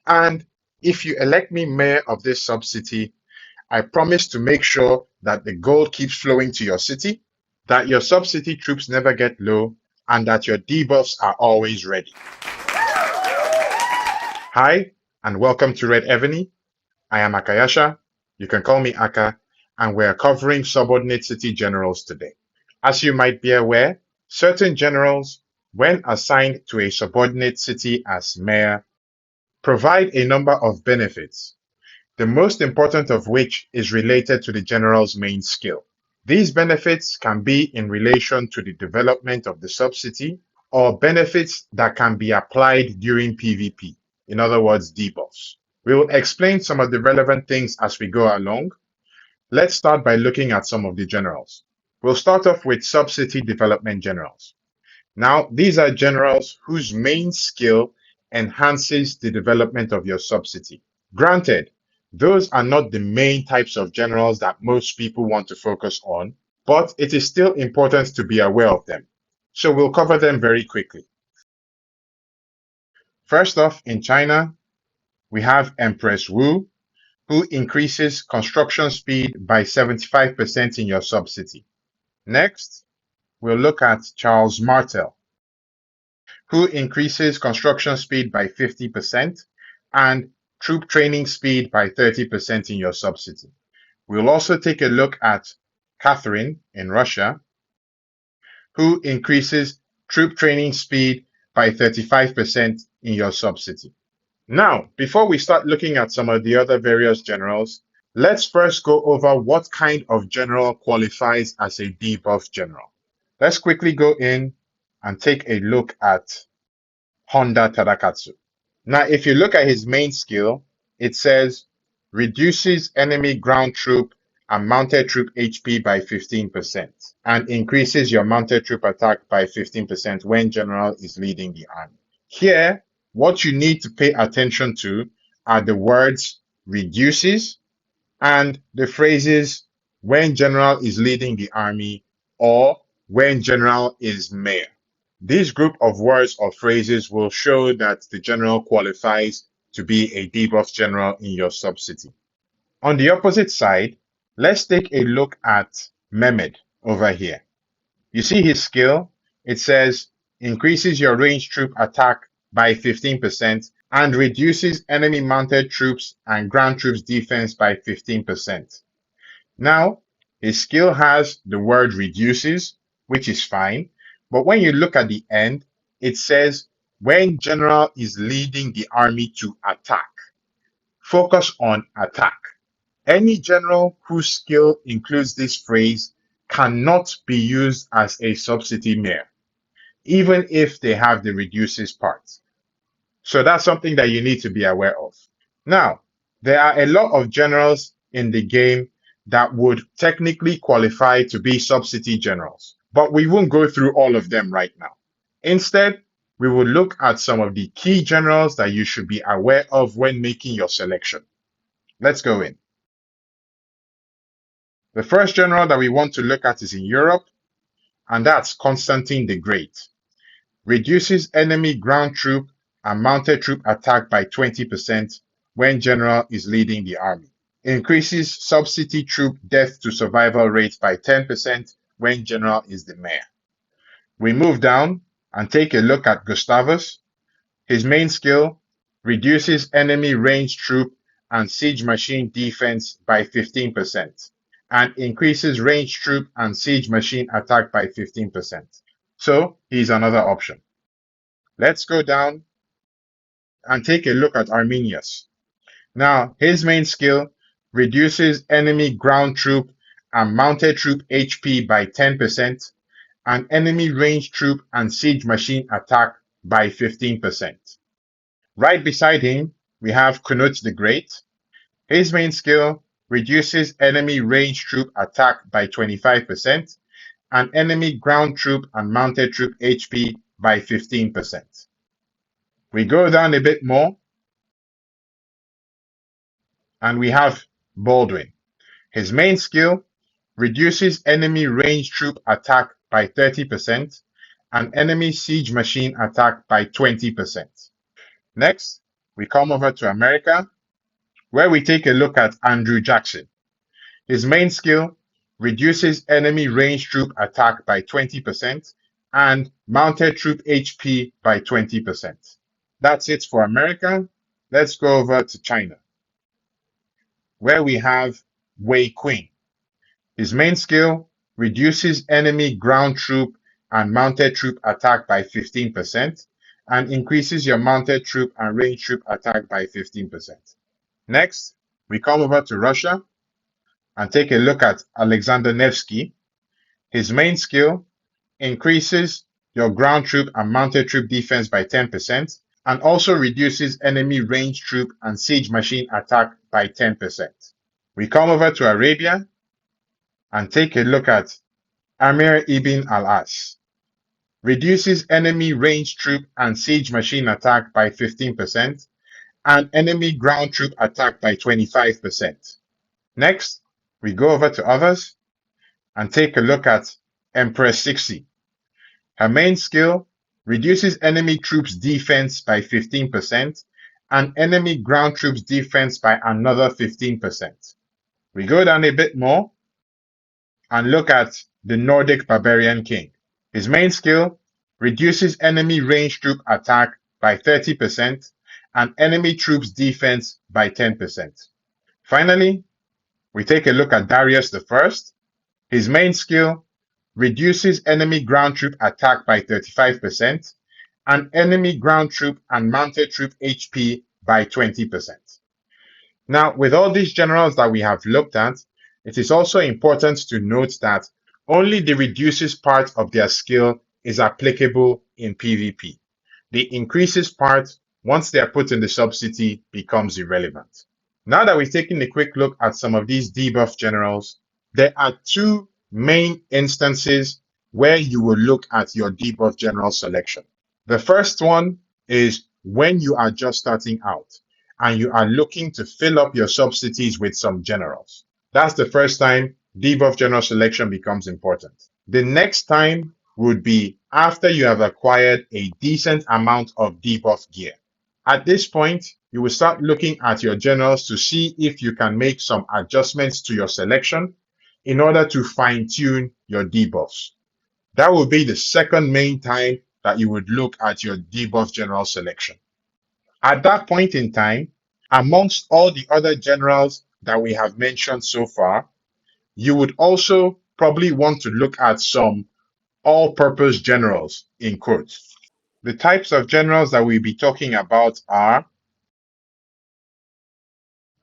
And if you elect me mayor of this sub-city, I promise to make sure that the gold keeps flowing to your city, that your sub-city troops never get low, and that your debuffs are always ready. Hi, and welcome to Red Evony. I am Akayasha. You can call me Aka, and we're covering subordinate city generals today. As you might be aware, certain generals, when assigned to a subordinate city as mayor, provide a number of benefits, the most important of which is related to the general's main skill. These benefits can be in relation to the development of the sub-city or benefits that can be applied during PvP, in other words, debuffs. We will explain some of the relevant things as we go along. Let's start by looking at some of the generals. We'll start off with sub-city development generals. Now, these are generals whose main skill enhances the development of your sub-city. Granted, those are not the main types of generals that most people want to focus on, but it is still important to be aware of them. So we'll cover them very quickly. First off, in China, we have Empress Wu, who increases construction speed by 75% in your sub-city. Next, we'll look at Charles Martel, who increases construction speed by 50% and troop training speed by 30% in your sub-city. We'll also take a look at Catherine in Russia, who increases troop training speed by 35% in your sub-city. Now, before we start looking at some of the other various generals, let's first go over what kind of general qualifies as a debuff general. Let's quickly go in and take a look at Honda Tadakatsu. Now, if you look at his main skill, it says reduces enemy ground troop and mounted troop HP by 15% and increases your mounted troop attack by 15% when general is leading the army. Here, what you need to pay attention to are the words reduces and the phrases when general is leading the army or when general is mayor. This group of words or phrases will show that the general qualifies to be a debuff general in your sub-city. On the opposite side, let's take a look at Mehmed over here. You see his skill? It says increases your ranged troop attack by 15% and reduces enemy mounted troops and ground troops defense by 15%. Now, his skill has the word reduces, which is fine, but when you look at the end, it says when general is leading the army to attack. Focus on attack. Any general whose skill includes this phrase cannot be used as a sub-city mayor, even if they have the reduces part. So that's something that you need to be aware of. Now, there are a lot of generals in the game that would technically qualify to be sub-city generals, but we won't go through all of them right now. Instead, we will look at some of the key generals that you should be aware of when making your selection. Let's go in. The first general that we want to look at is in Europe, and that's Constantine the Great. Reduces enemy ground troop and mounted troop attack by 20% when general is leading the army. Increases sub-city troop death to survival rate by 10% when general is the mayor. We move down and take a look at Gustavus. His main skill reduces enemy ranged troop and siege machine defense by 15% and increases ranged troop and siege machine attack by 15%. So he's another option. Let's go down and take a look at Arminius. Now, his main skill reduces enemy ground troop and mounted troop HP by 10% and enemy ranged troop and siege machine attack by 15%. Right beside him, we have Knut the Great. His main skill reduces enemy ranged troop attack by 25% and enemy ground troop and mounted troop HP by 15%. We go down a bit more and we have Baldwin. His main skill reduces enemy ranged troop attack by 30% and enemy siege machine attack by 20%. Next, we come over to America, where we take a look at Andrew Jackson. His main skill reduces enemy ranged troop attack by 20% and mounted troop HP by 20%. That's it for America. Let's go over to China, where we have Wei Qing. His main skill reduces enemy ground troop and mounted troop attack by 15% and increases your mounted troop and ranged troop attack by 15%. Next, we come over to Russia and take a look at Alexander Nevsky. His main skill increases your ground troop and mounted troop defense by 10% and also reduces enemy ranged troop and siege machine attack by 10%. We come over to Arabia and take a look at Amir ibn al-As. Reduces enemy ranged troop and siege machine attack by 15% and enemy ground troop attack by 25%. Next, we go over to others and take a look at Empress 60. Her main skill reduces enemy troops defense by 15% and enemy ground troops defense by another 15%. We go down a bit more and look at the Nordic Barbarian King. His main skill reduces enemy ranged troop attack by 30% and enemy troops defense by 10%. Finally, we take a look at Darius I. His main skill reduces enemy ground troop attack by 35% and enemy ground troop and mounted troop HP by 20%. Now, with all these generals that we have looked at, it is also important to note that only the reduces part of their skill is applicable in PvP. The increases part, once they are put in the sub-city, becomes irrelevant. Now that we've taken a quick look at some of these debuff generals, there are two main instances where you will look at your debuff general selection. The first one is when you are just starting out and you are looking to fill up your sub-cities with some generals. That's the first time debuff general selection becomes important. The next time would be after you have acquired a decent amount of debuff gear. At this point, you will start looking at your generals to see if you can make some adjustments to your selection in order to fine-tune your debuffs. That will be the second main time that you would look at your debuff general selection. At that point in time, amongst all the other generals that we have mentioned so far, you would also probably want to look at some all-purpose generals, in quotes. The types of generals that we'll be talking about are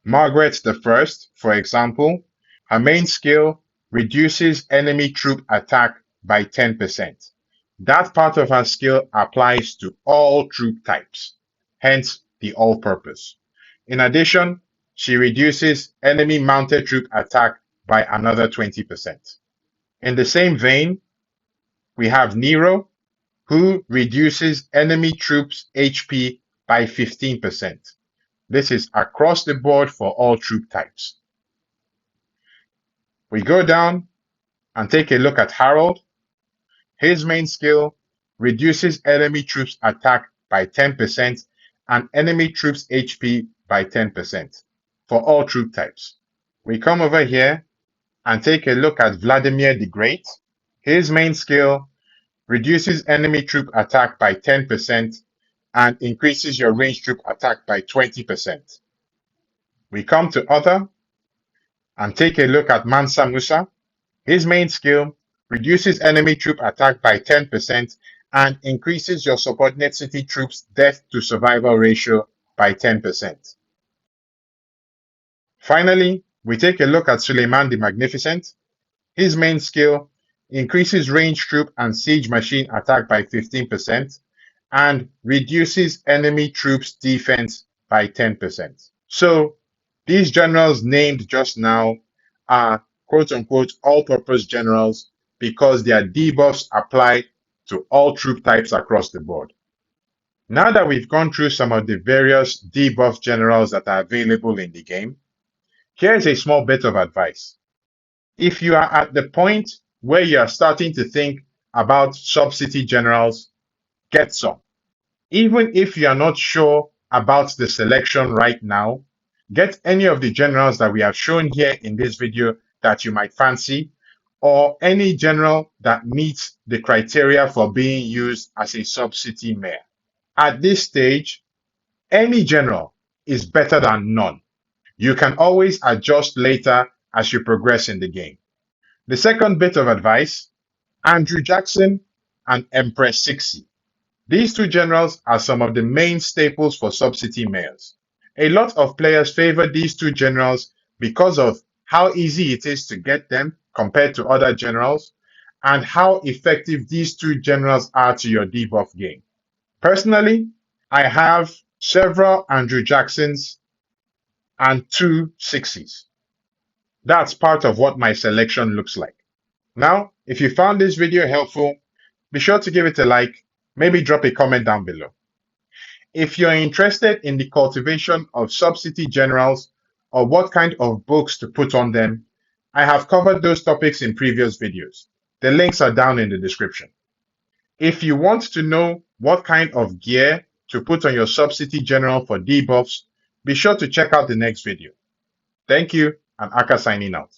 Margaret I, for example. Her main skill reduces enemy troop attack by 10%. That part of her skill applies to all troop types, hence the all-purpose. In addition, she reduces enemy mounted troop attack by another 20%. In the same vein, we have Nero, who reduces enemy troops' HP by 15%. This is across the board for all troop types. We go down and take a look at Harold. His main skill reduces enemy troops' attack by 10% and enemy troops' HP by 10% for all troop types. We come over here and take a look at Vladimir the Great. His main skill reduces enemy troop attack by 10% and increases your ranged troop attack by 20%. We come to Other and take a look at Mansa Musa. His main skill reduces enemy troop attack by 10% and increases your subordinate city troops' death to survival ratio by 10%. Finally, we take a look at Suleiman the Magnificent. His main skill increases ranged troop and siege machine attack by 15% and reduces enemy troops' defense by 10%. So these generals named just now are quote-unquote all-purpose generals because their debuffs apply to all troop types across the board. Now that we've gone through some of the various debuff generals that are available in the game, here's a small bit of advice. If you are at the point where you are starting to think about sub-city generals, get some. Even if you are not sure about the selection right now, get any of the generals that we have shown here in this video that you might fancy, or any general that meets the criteria for being used as a sub-city mayor. At this stage, any general is better than none. You can always adjust later as you progress in the game. The second bit of advice, Andrew Jackson and Empress Sixi. These two generals are some of the main staples for sub-city mayors. A lot of players favor these two generals because of how easy it is to get them compared to other generals, and how effective these two generals are to your debuff game. Personally, I have several Andrew Jacksons and 2 Sixis. That's part of what my selection looks like. Now, if you found this video helpful, be sure to give it a like, maybe drop a comment down below. If you're interested in the cultivation of sub-city generals or what kind of books to put on them, I have covered those topics in previous videos. The links are down in the description. If you want to know what kind of gear to put on your sub-city general for debuffs, be sure to check out the next video. Thank you, and Aka signing out.